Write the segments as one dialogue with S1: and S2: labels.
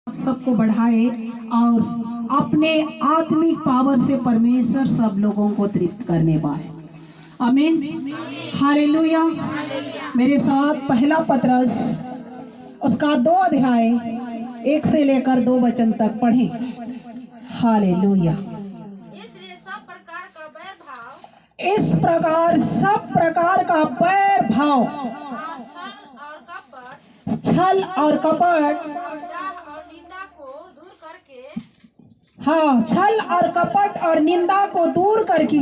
S1: सबको बढ़ाए और अपने आत्मिक पावर से परमेश्वर सब लोगों को तृप्त करने पाए। आमीन, हालेलुया। मेरे साथ पहला पतरस उसका 2 अध्याय 1 से लेकर 2 वचन तक पढ़ें। हालेलुया। इस प्रकार सब प्रकार का बैर भाव, छल और कपट, हाँ, छल और कपट और निंदा को दूर करके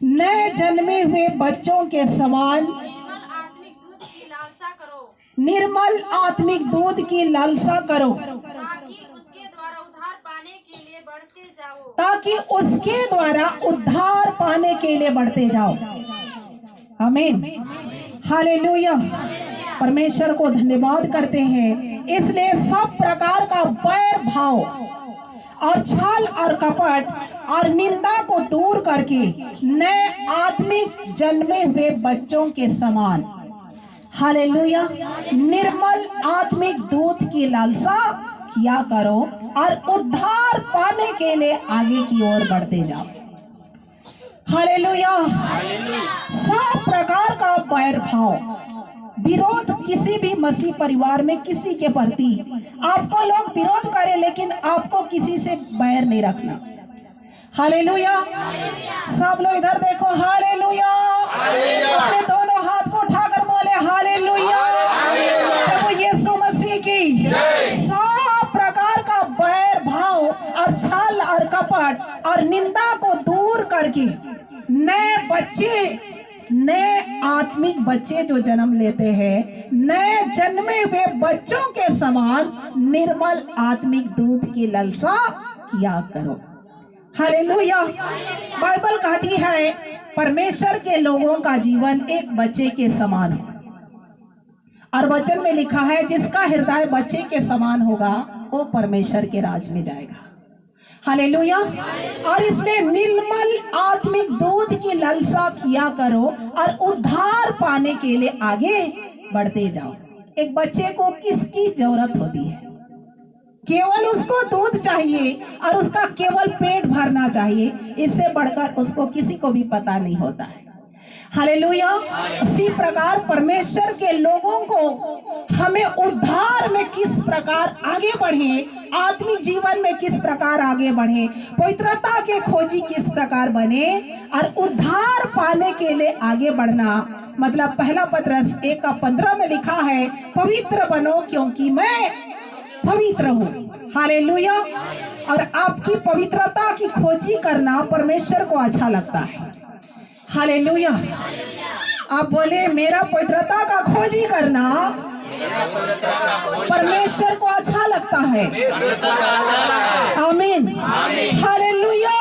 S1: नए जन्मे हुए बच्चों के समान निर्मल आत्मिक दूध की लालसा करो, ताकि उसके द्वारा उद्धार पाने के लिए बढ़ते जाओ। आमीन, हालेलुया। परमेश्वर को धन्यवाद करते हैं। इसलिए सब प्रकार का बैर भाव और छल और कपट और निंदा को दूर करके नए आत्मिक जन्मे हुए बच्चों के समान, हालेलुया, निर्मल आत्मिक दूध की लालसा किया करो और उद्धार पाने के लिए आगे की ओर बढ़ते जाओ। हालेलुया। सब प्रकार का बैर भाव, विरोध किसी भी मसीह परिवार में किसी के प्रति आपको लोग विरोध करें, लेकिन आपको किसी से बैर नहीं रखना। हालेलुया। सब लोग इधर देखो, हालेलुया। अपने दोनों हाथ को उठाकर बोले हालेलुया। प्रभु यीशु मसीह की। सब प्रकार का बैर भाव और छल और कपट और निंदा को दूर करके नए बच्चे, नए आत्मिक बच्चे जो जन्म लेते हैं, नए जन्मे हुए बच्चों के समान निर्मल आत्मिक दूध की लालसा किया करो। हालेलुया। बाइबल कहती है परमेश्वर के लोगों का जीवन एक बच्चे के समान है, और वचन में लिखा है जिसका हृदय बच्चे के समान होगा वो परमेश्वर के राज में जाएगा। हालेलुया। और इसमें निर्मल आत्मिक दूध की लालसा किया करो और उद्धार पाने के लिए आगे बढ़ते जाओ। एक बच्चे को किसकी जरूरत होती है? केवल उसको दूध चाहिए और उसका केवल पेट भरना चाहिए, इससे बढ़कर उसको किसी को भी पता नहीं होता है। हालेलुया। इसी प्रकार परमेश्वर के लोगों को हमें उद्धार में किस प्रकार आगे बढ़े, आत्मिक जीवन में किस प्रकार आगे बढ़े, पवित्रता के खोजी किस प्रकार बने और उद्धार पाने के लिए आगे बढ़ना। मतलब पहला पतरस 1:15 में लिखा है पवित्र बनो क्योंकि मैं पवित्र हूँ। हालेलुया। और आपकी पवित्रता की खोजी करना परमेश्वर को अच्छा लगता है। हालेलुया। आप बोले मेरा पवित्रता का खोजी करना परमेश्वर को अच्छा लगता है। आमीन, हालेलुया।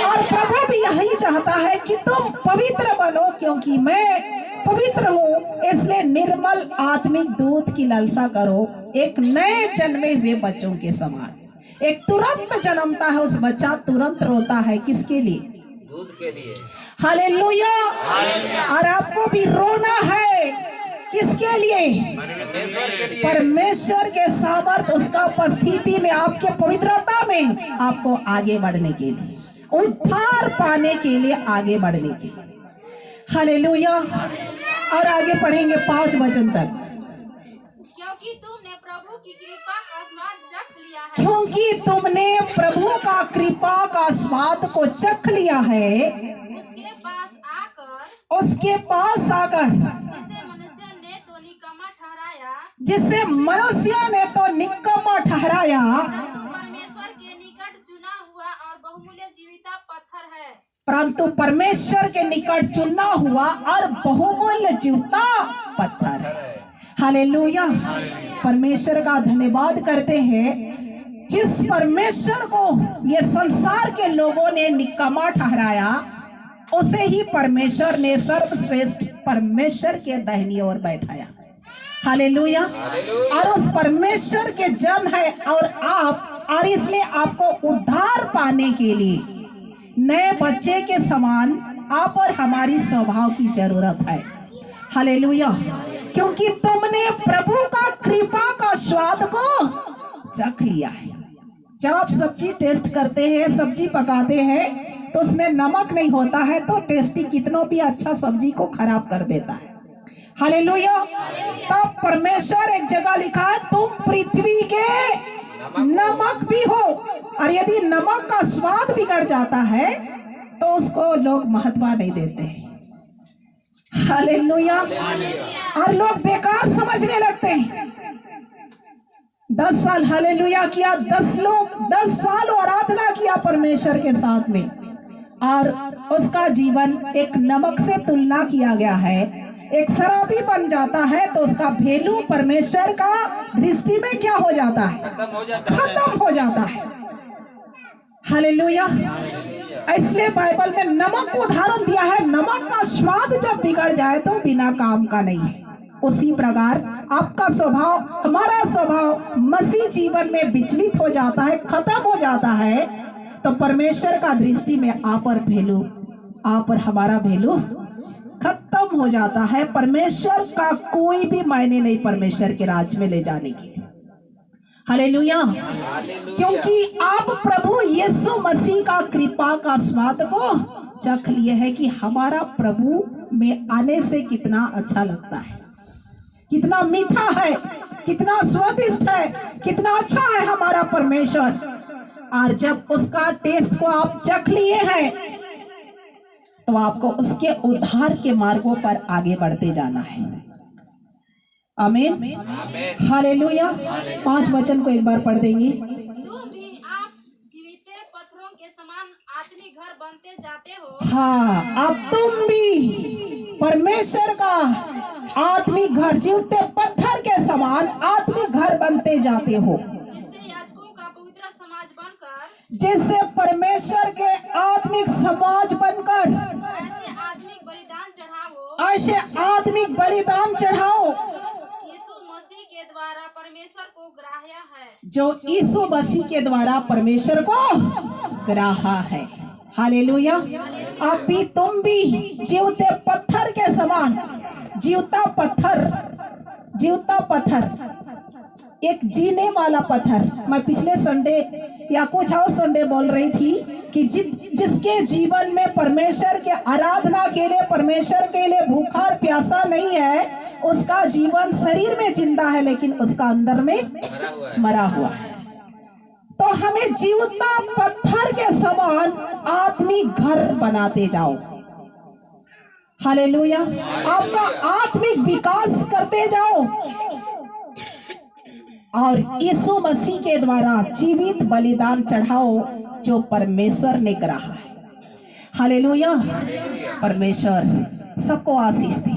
S1: और प्रभु भी यही चाहता है कि तुम पवित्र बनो क्योंकि मैं पवित्र हूँ। इसलिए निर्मल आत्मिक दूध की लालसा करो, एक नए जन्मे हुए बच्चों के समान। एक तुरंत जन्मता है उस बच्चा, तुरंत रोता है, किसके लिए? दूध के लिए। हालेलुया। और आपको भी रोना है, किसके लिए? परमेश्वर के सामर्थ, उसका उपस्थिति में, आपके पवित्रता में आपको आगे बढ़ने के लिए, उद्धार पाने के लिए आगे बढ़ने के लिए। हालेलुया। और आगे पढ़ेंगे 5 वचन तक। क्योंकि तुमने प्रभु की कृपा का स्वाद चख लिया है, क्योंकि तुमने प्रभु का कृपा का स्वाद को चख लिया है, उसके पास आकर जिसे मनुष्य ने तो निकम्मा ठहराया, परमेश्वर के निकट चुना हुआ और बहुमूल्य जीविता पत्थर है, परंतु परमेश्वर के निकट चुना हुआ और बहुमूल्य जीविता पत्थर है। हालेलुया। परमेश्वर का धन्यवाद करते हैं, जिस परमेश्वर को ये संसार के लोगों ने निकम्मा ठहराया, उसे ही परमेश्वर ने सर्वश्रेष्ठ परमेश्वर के दाहिनी ओर बैठाया। हालेलुया। और उस परमेश्वर के जन है और आप, और इसलिए आपको उद्धार पाने के लिए नए बच्चे के समान आप और हमारी स्वभाव की जरूरत है। हालेलुया। क्योंकि तुमने प्रभु का कृपा का स्वाद को चख लिया है। जब आप सब्जी टेस्ट करते हैं, सब्जी पकाते हैं तो उसमें नमक नहीं होता है तो टेस्टी कितनों भी अच्छा सब्जी को खराब कर देता है। हालेलुया। तब परमेश्वर एक जगह लिखा है तुम पृथ्वी के नमक भी हो, और यदि नमक का स्वाद बिगड़ जाता है तो उसको लोग महत्व नहीं देते हैं। हालेलुया। और लोग बेकार समझने लगते हैं। 10 साल हालेलुया किया, 10 साल आराधना किया परमेश्वर के साथ में, और उसका जीवन एक नमक से तुलना किया गया है, एक शराबी बन जाता है तो उसका वैल्यू परमेश्वर का दृष्टि में क्या हो जाता है? खत्म हो जाता है। हालेलुया। इसलिए बाइबल में नमक को उदाहरण दिया है, नमक का स्वाद जब बिगड़ जाए तो बिना काम का नहीं है। उसी प्रकार आपका स्वभाव, हमारा स्वभाव मसीह जीवन में विचलित हो जाता है, खत्म हो जाता है, तो परमेश्वर का दृष्टि में आप और हमारा वैल्यू खत्म हो जाता है। परमेश्वर का कोई भी मायने नहीं परमेश्वर के राज्य में ले जाने के लिए। हालेलुया। क्योंकि आप प्रभु यीशु मसीह का कृपा का स्वाद को चख लिए है कि हमारा प्रभु में आने से कितना अच्छा लगता है, कितना मीठा है, कितना स्वादिष्ट है, कितना अच्छा है हमारा परमेश्वर। और जब उसका टेस्ट को आप चख लिए हैं तो आपको उसके उद्धार के मार्गों पर आगे बढ़ते जाना है। आमीन। हालेलुया। 5 वचन को एक बार पढ़ देंगे।
S2: तुम भी आप जीवित पत्थरों के समान आत्मिक घर बनते जाते हो।
S1: हाँ, अब तुम भी परमेश्वर का आत्मिक घर, जीवते पत्थर के समान आत्मिक घर बनते जाते हो,
S2: जिससे याजकों का पवित्र समाज बनकर,
S1: जिससे परमेश्वर के आत्मिक समाज बनकर
S2: ऐसे आत्मिक बलिदान चढ़ाओ,
S1: ऐसे आत्मिक बलिदान चढ़ाओ
S2: यीशु मसीह के द्वारा परमेश्वर को ग्राह्य है,
S1: जो यीशु मसीह के द्वारा परमेश्वर को ग्राह्य है। हालेलुया। आप भी, तुम भी जीवते पत्थर के समान, जीवता पत्थर, एक जीने वाला पत्थर। मैं पिछले संडे या कुछ और संडे बोल रही थी कि जिसके जीवन में परमेश्वर के आराधना के लिए, परमेश्वर के लिए भूखा और प्यासा नहीं है, उसका जीवन शरीर में जिंदा है लेकिन उसका अंदर में मरा हुआ है। तो हमें जीवता पत्थर के समान आत्मिक घर बनाते जाओ। हालेलुया। आपका आत्मिक विकास करते जाओ और यीशु मसीह के द्वारा जीवित बलिदान चढ़ाओ जो परमेश्वर ने ग्राह्य है। हालेलुया। परमेश्वर सबको आशीष दे।